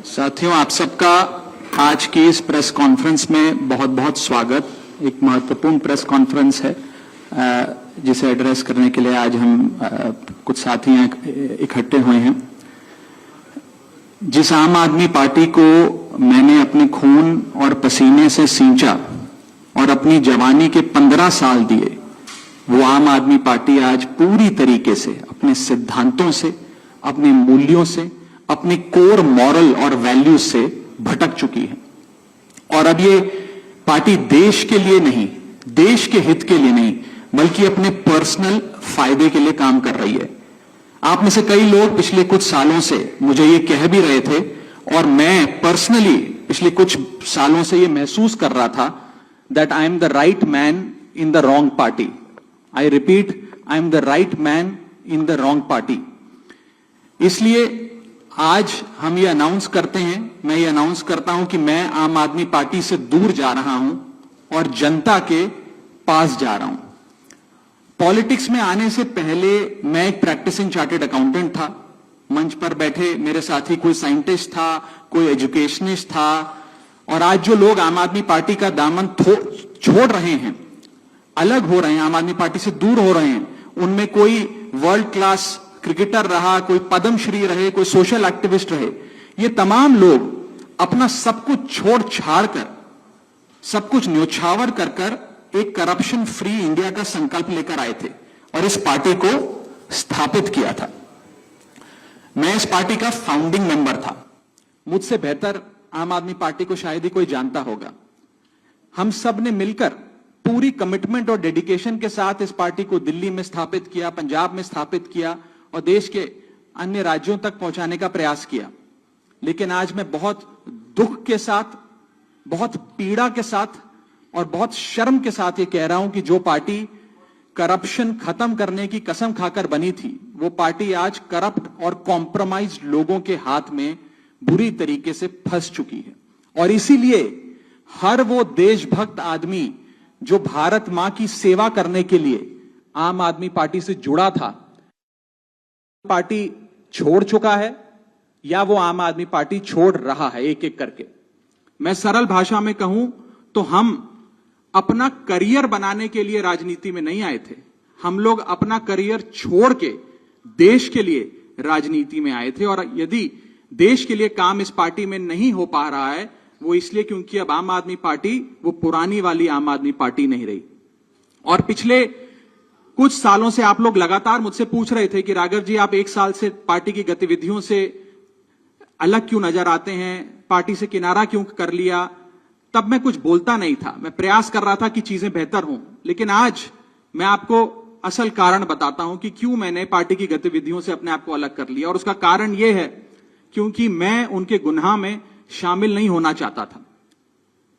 साथियों, आप सबका आज की इस प्रेस कॉन्फ्रेंस में बहुत बहुत स्वागत। एक महत्वपूर्ण प्रेस कॉन्फ्रेंस है जिसे एड्रेस करने के लिए आज हम कुछ साथी इकट्ठे हुए हैं। जिस आम आदमी पार्टी को मैंने अपने खून और पसीने से सींचा और अपनी जवानी के 15 साल दिए, वो आम आदमी पार्टी आज पूरी तरीके से अपने सिद्धांतों से, अपने मूल्यों से, अपनी कोर मॉरल और वैल्यूज से भटक चुकी है। और अब ये पार्टी देश के लिए नहीं, देश के हित के लिए नहीं, बल्कि अपने पर्सनल फायदे के लिए काम कर रही है। आप में से कई लोग पिछले कुछ सालों से मुझे ये कह भी रहे थे, और मैं पर्सनली पिछले कुछ सालों से ये महसूस कर रहा था that I am the right man in the wrong party. I repeat, I am the right man in the wrong party. इसलिए आज हम ये अनाउंस करते हैं, मैं ये अनाउंस करता हूं कि मैं आम आदमी पार्टी से दूर जा रहा हूं और जनता के पास जा रहा हूं। पॉलिटिक्स में आने से पहले मैं एक प्रैक्टिसिंग चार्टर्ड अकाउंटेंट था। मंच पर बैठे मेरे साथी कोई साइंटिस्ट था, कोई एजुकेशनिस्ट था, और आज जो लोग आम आदमी पार्टी का दामन छोड़ रहे हैं, अलग हो रहे हैं, आम आदमी पार्टी से दूर हो रहे हैं, उनमें कोई वर्ल्ड क्लास क्रिकेटर रहा, कोई पद्मश्री रहे, कोई सोशल एक्टिविस्ट रहे, ये तमाम लोग अपना सब कुछ छोड़ छाड़ कर, सब कुछ न्योछावर कर कर एक करप्शन फ्री इंडिया का संकल्प लेकर आए थे और इस पार्टी को स्थापित किया था। मैं इस पार्टी का फाउंडिंग मेंबर था। मुझसे बेहतर आम आदमी पार्टी को शायद ही कोई जानता होगा। हम सब ने मिलकर पूरी कमिटमेंट और डेडिकेशन के साथ इस पार्टी को दिल्ली में स्थापित किया, पंजाब में स्थापित किया और देश के अन्य राज्यों तक पहुंचाने का प्रयास किया। लेकिन आज मैं बहुत दुख के साथ, बहुत पीड़ा के साथ और बहुत शर्म के साथ ये कह रहा हूं कि जो पार्टी करप्शन खत्म करने की कसम खाकर बनी थी, वो पार्टी आज करप्ट और कॉम्प्रोमाइज्ड लोगों के हाथ में बुरी तरीके से फंस चुकी है। और इसीलिए हर वो देशभक्त आदमी जो भारत मां की सेवा करने के लिए आम आदमी पार्टी से जुड़ा था, पार्टी छोड़ चुका है या वो आम आदमी पार्टी छोड़ रहा है, एक एक करके। मैं सरल भाषा में कहूं तो हम अपना करियर बनाने के लिए राजनीति में नहीं आए थे। हम लोग अपना करियर छोड़ के देश के लिए राजनीति में आए थे। और यदि देश के लिए काम इस पार्टी में नहीं हो पा रहा है, वो इसलिए क्योंकि अब आम आदमी पार्टी वो पुरानी वाली आम आदमी पार्टी नहीं रही। और पिछले कुछ सालों से आप लोग लगातार मुझसे पूछ रहे थे कि राघव जी, आप एक साल से पार्टी की गतिविधियों से अलग क्यों नजर आते हैं, पार्टी से किनारा क्यों कर लिया। तब मैं कुछ बोलता नहीं था, मैं प्रयास कर रहा था कि चीजें बेहतर हों। लेकिन आज मैं आपको असल कारण बताता हूं कि क्यों मैंने पार्टी की गतिविधियों से अपने आप को अलग कर लिया। और उसका कारण यह है क्योंकि मैं उनके गुनाह में शामिल नहीं होना चाहता था।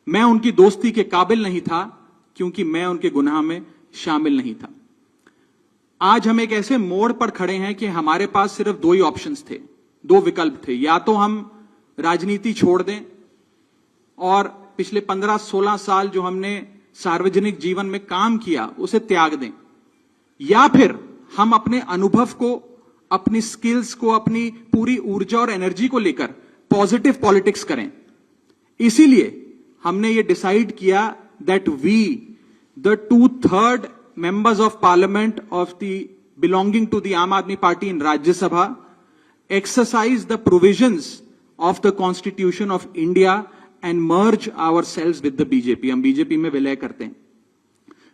मैं उनकी दोस्ती के काबिल नहीं था क्योंकि मैं उनके गुनाह में शामिल नहीं था। आज हम एक ऐसे मोड़ पर खड़े हैं कि हमारे पास सिर्फ दो ही ऑप्शंस थे, दो विकल्प थे। या तो हम राजनीति छोड़ दें और पिछले 15-16 साल जो हमने सार्वजनिक जीवन में काम किया उसे त्याग दें, या फिर हम अपने अनुभव को, अपनी स्किल्स को, अपनी पूरी ऊर्जा और एनर्जी को लेकर पॉजिटिव पॉलिटिक्स करें। इसीलिए हमने ये डिसाइड किया that we, the 2/3 members of parliament of the belonging to the Aam Aadmi Party in Rajya Sabha exercise the provisions of the Constitution of India and merge ourselves with the BJP। हम BJP में विलय करते हैं।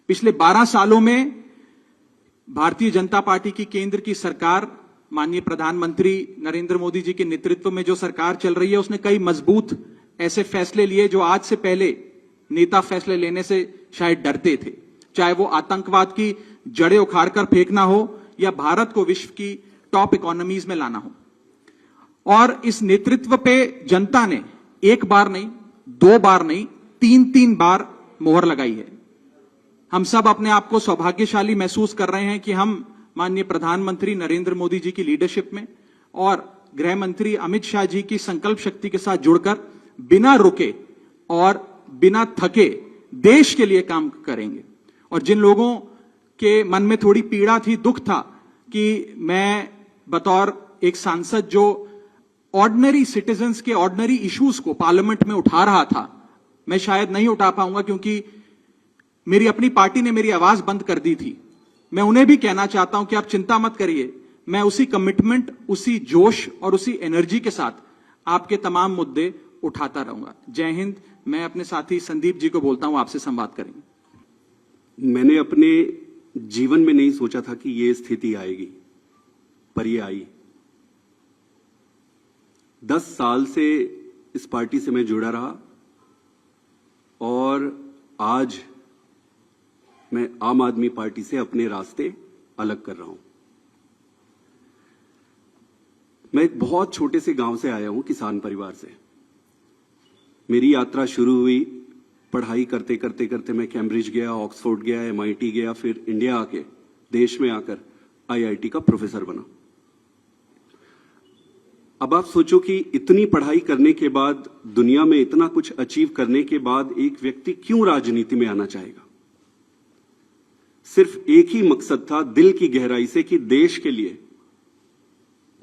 पिछले 12 सालों में Bharatiya Janata party की केंद्र की सरकार, माननीय प्रधानमंत्री नरेंद्र मोदी जी के नेतृत्व में जो सरकार चल रही है, उसने कई मजबूत ऐसे फैसले लिए जो आज से पहले नेता फैसले लेने से शायद डरते थे। चाहे वो आतंकवाद की जड़ें उखाड़कर फेंकना हो या भारत को विश्व की टॉप इकोनॉमीज में लाना हो। और इस नेतृत्व पे जनता ने एक बार नहीं, दो बार नहीं, 3-3 बार मोहर लगाई है। हम सब अपने आप को सौभाग्यशाली महसूस कर रहे हैं कि हम माननीय प्रधानमंत्री नरेंद्र मोदी जी की लीडरशिप में और गृह मंत्री अमित शाह जी की संकल्प शक्ति के साथ जुड़कर बिना रुके और बिना थके देश के लिए काम करेंगे। और जिन लोगों के मन में थोड़ी पीड़ा थी, दुख था कि मैं बतौर एक सांसद जो ऑर्डिनरी सिटीजन्स के ऑर्डिनरी इश्यूज को पार्लियामेंट में उठा रहा था। मैं शायद नहीं उठा पाऊंगा क्योंकि मेरी अपनी पार्टी ने मेरी आवाज बंद कर दी थी। मैं उन्हें भी कहना चाहता हूं कि आप चिंता मत करिए, मैं उसी कमिटमेंट, उसी जोश और उसी एनर्जी के साथ आपके तमाम मुद्दे उठाता रहूंगा। जय हिंद। मैं अपने साथी संदीप जी को बोलता हूं, आपसे संवाद करेंगे। मैंने अपने जीवन में नहीं सोचा था कि ये स्थिति आएगी, पर ये आई। 10 साल से इस पार्टी से मैं जुड़ा रहा और आज मैं आम आदमी पार्टी से अपने रास्ते अलग कर रहा हूं। मैं एक बहुत छोटे से गांव से आया हूं, किसान परिवार से। मेरी यात्रा शुरू हुई पढ़ाई करते करते करते। मैं कैम्ब्रिज गया, ऑक्सफोर्ड गया, MIT गया, फिर इंडिया आके, देश में आकर IIT का प्रोफेसर बना। अब आप सोचो कि इतनी पढ़ाई करने के बाद, दुनिया में इतना कुछ अचीव करने के बाद एक व्यक्ति क्यों राजनीति में आना चाहेगा? सिर्फ एक ही मकसद था दिल की गहराई से कि देश के लिए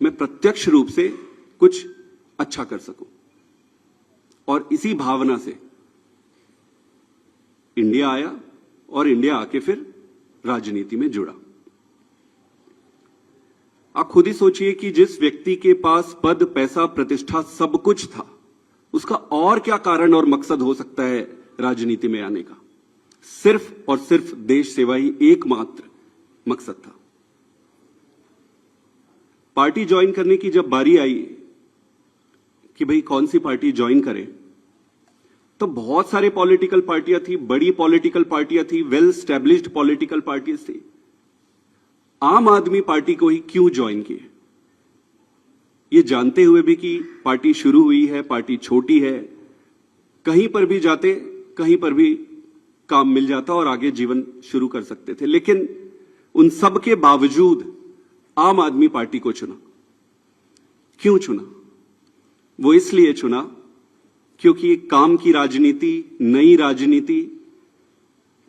मैं प्रत्यक्ष रूप से कुछ अच्छा कर सकूं। और इसी भावना से इंडिया आया और इंडिया आके फिर राजनीति में जुड़ा। आप खुद ही सोचिए कि जिस व्यक्ति के पास पद, पैसा, प्रतिष्ठा सब कुछ था, उसका और क्या कारण और मकसद हो सकता है राजनीति में आने का? सिर्फ और सिर्फ देश सेवा ही एकमात्र मकसद था। पार्टी ज्वाइन करने की जब बारी आई कि भाई कौन सी पार्टी ज्वाइन करें, तो बहुत सारे पॉलिटिकल पार्टियां थी, बड़ी पॉलिटिकल पार्टियां थी, वेल स्टैब्लिश्ड पॉलिटिकल पार्टीज थी। आम आदमी पार्टी को ही क्यों ज्वाइन किए, ये जानते हुए भी कि पार्टी शुरू हुई है, पार्टी छोटी है, कहीं पर भी जाते, कहीं पर भी काम मिल जाता और आगे जीवन शुरू कर सकते थे। लेकिन उन सब के बावजूद आम आदमी पार्टी को चुना। क्यों चुना? वो इसलिए चुना क्योंकि काम की राजनीति, नई राजनीति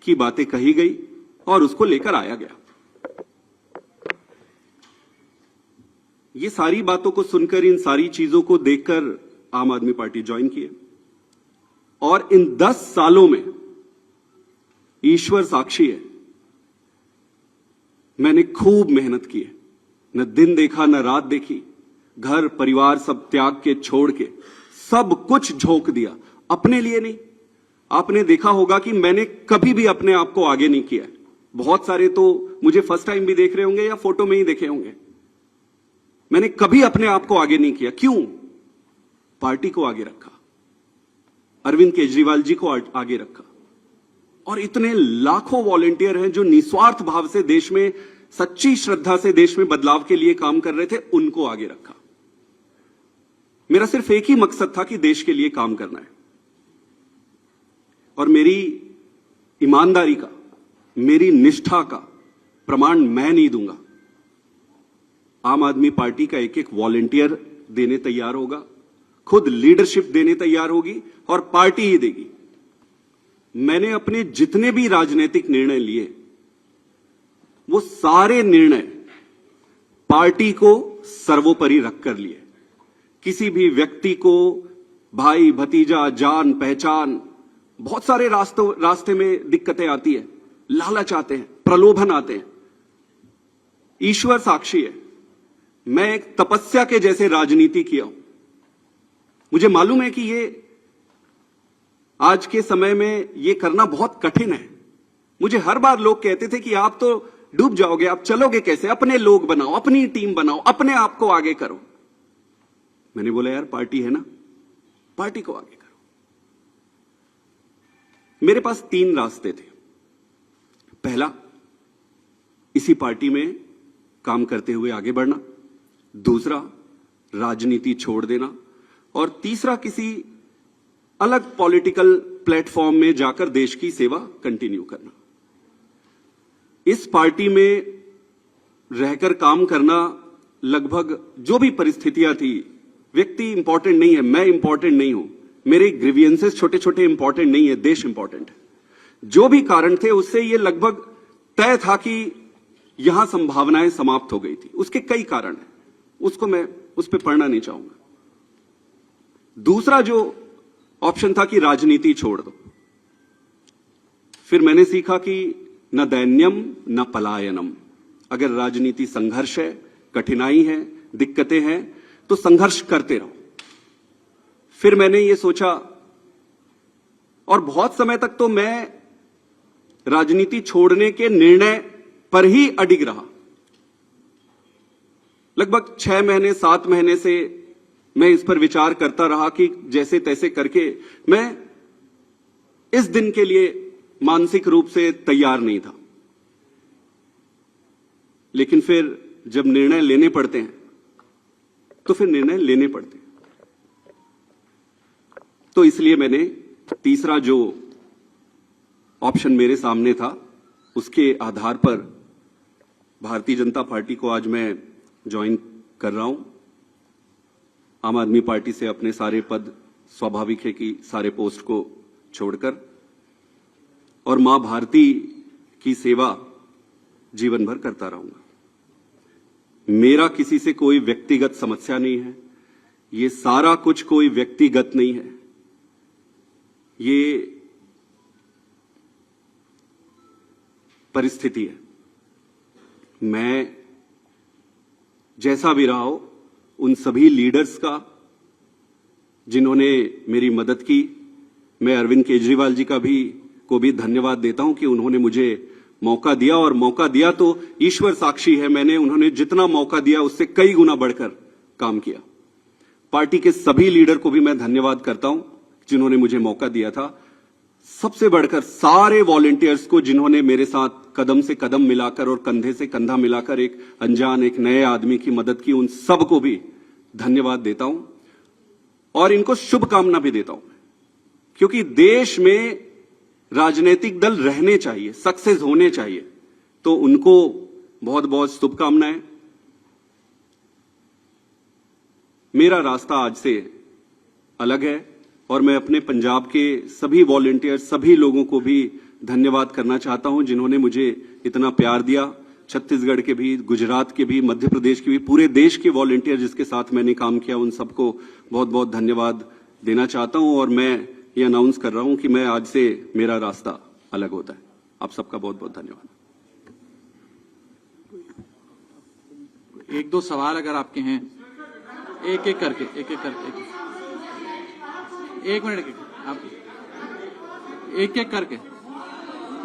की बातें कही गई और उसको लेकर आया गया। ये सारी बातों को सुनकर, इन सारी चीजों को देखकर आम आदमी पार्टी ज्वाइन किए। और इन 10 सालों में ईश्वर साक्षी है, मैंने खूब मेहनत की है। न दिन देखा न रात देखी, घर परिवार सब त्याग के, छोड़ के सब कुछ झोंक दिया। अपने लिए नहीं। आपने देखा होगा कि मैंने कभी भी अपने आप को आगे नहीं किया। बहुत सारे तो मुझे फर्स्ट टाइम भी देख रहे होंगे या फोटो में ही देखे होंगे। मैंने कभी अपने आप को आगे नहीं किया। क्यों? पार्टी को आगे रखा, अरविंद केजरीवाल जी को आगे रखा। और इतने लाखों वॉलंटियर हैं जो निस्वार्थ भाव से देश में, सच्ची श्रद्धा से देश में बदलाव के लिए काम कर रहे थे, उनको आगे रखा। मेरा सिर्फ एक ही मकसद था कि देश के लिए काम करना है। और मेरी ईमानदारी का, मेरी निष्ठा का प्रमाण मैं नहीं दूंगा। आम आदमी पार्टी का एक एक वॉलंटियर देने तैयार होगा, खुद लीडरशिप देने तैयार होगी और पार्टी ही देगी। मैंने अपने जितने भी राजनीतिक निर्णय लिए, वो सारे निर्णय पार्टी को सर्वोपरि रखकर लिए। किसी भी व्यक्ति को भाई, भतीजा, जान पहचान, बहुत सारे रास्ते में दिक्कतें आती है, लालच आते हैं, प्रलोभन आते हैं। ईश्वर साक्षी है, मैं एक तपस्या के जैसे राजनीति किया हूं। मुझे मालूम है कि ये आज के समय में ये करना बहुत कठिन है। मुझे हर बार लोग कहते थे कि आप तो डूब जाओगे, आप चलोगे कैसे? अपने लोग बनाओ, अपनी टीम बनाओ, अपने आप को आगे करो। मैंने बोला यार पार्टी है ना, पार्टी को आगे करो। मेरे पास 3 रास्ते थे। पहला, इसी पार्टी में काम करते हुए आगे बढ़ना। दूसरा, राजनीति छोड़ देना। और तीसरा, किसी अलग पॉलिटिकल प्लेटफॉर्म में जाकर देश की सेवा कंटिन्यू करना। इस पार्टी में रहकर काम करना, लगभग जो भी परिस्थितियां थी, व्यक्ति इंपॉर्टेंट नहीं है, मैं इंपॉर्टेंट नहीं हूं, मेरे ग्रीवियंसेस छोटे छोटे इंपॉर्टेंट नहीं है, देश इंपॉर्टेंट है। जो भी कारण थे उससे ये लगभग तय था कि यहां संभावनाएं समाप्त हो गई थी। उसके कई कारण हैं, उसको मैं उस पर पढ़ना नहीं चाहूंगा। दूसरा जो ऑप्शन था कि राजनीति छोड़ दो। फिर मैंने सीखा कि न दैन्यम न पलायनम। अगर राजनीति संघर्ष है, कठिनाई है, दिक्कतें हैं, तो संघर्ष करते रहो। फिर मैंने ये सोचा, और बहुत समय तक तो मैं राजनीति छोड़ने के निर्णय पर ही अडिग रहा। लगभग 6 महीने 7 महीने से मैं इस पर विचार करता रहा कि जैसे तैसे करके मैं इस दिन के लिए मानसिक रूप से तैयार नहीं था। लेकिन फिर जब निर्णय लेने पड़ते हैं तो फिर निर्णय लेने पड़ते हैं। तो इसलिए मैंने तीसरा जो ऑप्शन मेरे सामने था उसके आधार पर भारतीय जनता पार्टी को आज मैं ज्वाइन कर रहा हूं। आम आदमी पार्टी से अपने सारे पद, स्वाभाविक है कि सारे पोस्ट को छोड़कर, और मां भारती की सेवा जीवन भर करता रहूंगा। मेरा किसी से कोई व्यक्तिगत समस्या नहीं है। ये सारा कुछ कोई व्यक्तिगत नहीं है। ये परिस्थिति है। मैं जैसा भी रहा हो, उन सभी लीडर्स का जिन्होंने मेरी मदद की, मैं अरविंद केजरीवाल जी को भी धन्यवाद देता हूं कि उन्होंने मुझे मौका दिया, और मौका दिया तो ईश्वर साक्षी है, मैंने उन्होंने जितना मौका दिया उससे कई गुना बढ़कर काम किया। पार्टी के सभी लीडर को भी मैं धन्यवाद करता हूं जिन्होंने मुझे मौका दिया था। सबसे बढ़कर सारे वॉलंटियर्स को जिन्होंने मेरे साथ कदम से कदम मिलाकर और कंधे से कंधा मिलाकर एक अनजान, एक नए आदमी की मदद की, उन सबको भी धन्यवाद देता हूं और इनको शुभकामना भी देता हूं, क्योंकि देश में राजनीतिक दल रहने चाहिए, सक्सेस होने चाहिए। तो उनको बहुत बहुत शुभकामनाएं। मेरा रास्ता आज से अलग है और मैं अपने पंजाब के सभी वॉलंटियर, सभी लोगों को भी धन्यवाद करना चाहता हूं जिन्होंने मुझे इतना प्यार दिया। छत्तीसगढ़ के भी, गुजरात के भी, मध्य प्रदेश के भी, पूरे देश के वॉलंटियर जिसके साथ मैंने काम किया, उन सबको बहुत बहुत धन्यवाद देना चाहता हूं। और मैं ये अनाउंस कर रहा हूं कि मैं आज से मेरा रास्ता अलग होता है। आप सबका बहुत बहुत धन्यवाद। एक दो सवाल अगर आपके हैं, एक एक करके एक मिनट आप एक एक करके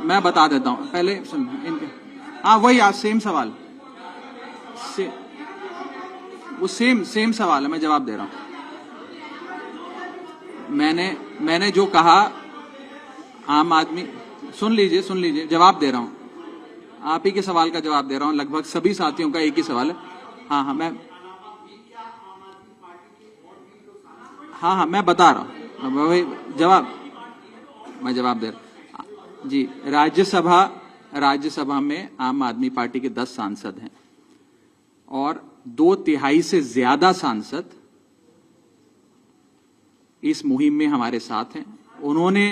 मैं बता देता हूं। पहले सुन इनके, हाँ वही आज सेम सवाल, वो सेम सवाल है, मैं जवाब दे रहा हूं। मैंने जो कहा, आम आदमी, सुन लीजिए, जवाब दे रहा हूं। आप ही के सवाल का जवाब दे रहा हूं। लगभग सभी साथियों का एक ही सवाल है। हाँ मैं बता रहा हूं। वही मैं जवाब दे रहा हूं जी। राज्यसभा में आम आदमी पार्टी के 10 सांसद हैं और 2/3 से ज्यादा सांसद इस मुहिम में हमारे साथ हैं। उन्होंने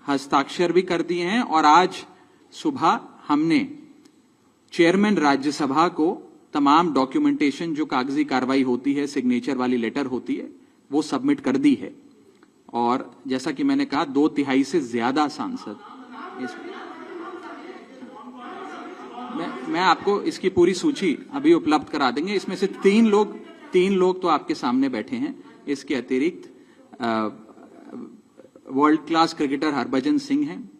हस्ताक्षर भी कर दिए हैं और आज सुबह हमने चेयरमैन राज्यसभा को तमाम डॉक्यूमेंटेशन, जो कागजी कार्रवाई होती है, सिग्नेचर वाली लेटर होती है, वो सबमिट कर दी है। और जैसा कि मैंने कहा, 2/3 से ज्यादा सांसद मैं आपको इसकी पूरी सूची अभी उपलब्ध करा देंगे। इसमें से तीन लोग तो आपके सामने बैठे हैं। इसके अतिरिक्त world class cricketer Harbhajan Singh हैं,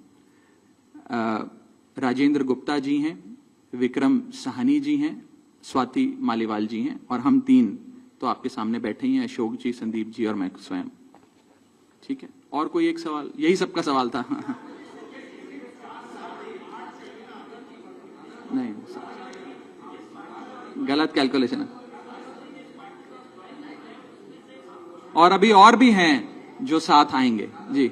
राजेंद्र गुप्ता जी हैं, विक्रम साहनी जी हैं, स्वाति मालीवाल जी हैं, और हम 3 तो आपके सामने बैठे ही हैं, अशोक जी, संदीप जी और मैं स्वयं। ठीक है, और कोई एक सवाल? यही सबका सवाल था। नहीं, गलत कैलकुलेशन है। और अभी और भी हैं जो साथ आएंगे जी।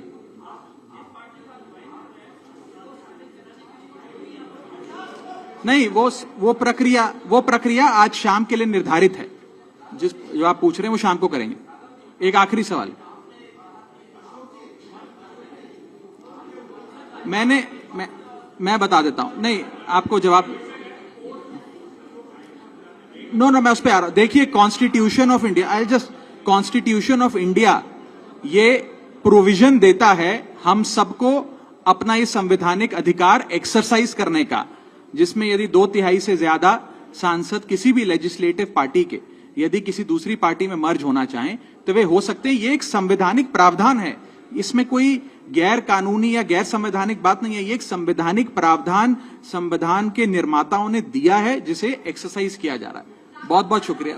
नहीं, वो प्रक्रिया आज शाम के लिए निर्धारित है। जो आप पूछ रहे हैं वो शाम को करेंगे। एक आखिरी सवाल, मैं बता देता हूं। नहीं, आपको जवाब मैं उस पर आ रहा हूं। देखिए, कॉन्स्टिट्यूशन ऑफ इंडिया ये प्रोविजन देता है हम सबको अपना ये संवैधानिक अधिकार एक्सरसाइज करने का, जिसमें यदि 2/3 से ज्यादा सांसद किसी भी लेजिस्लेटिव पार्टी के यदि किसी दूसरी पार्टी में मर्ज होना चाहें तो वे हो सकते हैं। ये एक संवैधानिक प्रावधान है, इसमें कोई गैर कानूनी या गैर संवैधानिक बात नहीं है। ये एक संवैधानिक प्रावधान संविधान के निर्माताओं ने दिया है, जिसे एक्सरसाइज किया जा रहा है। बहुत बहुत शुक्रिया।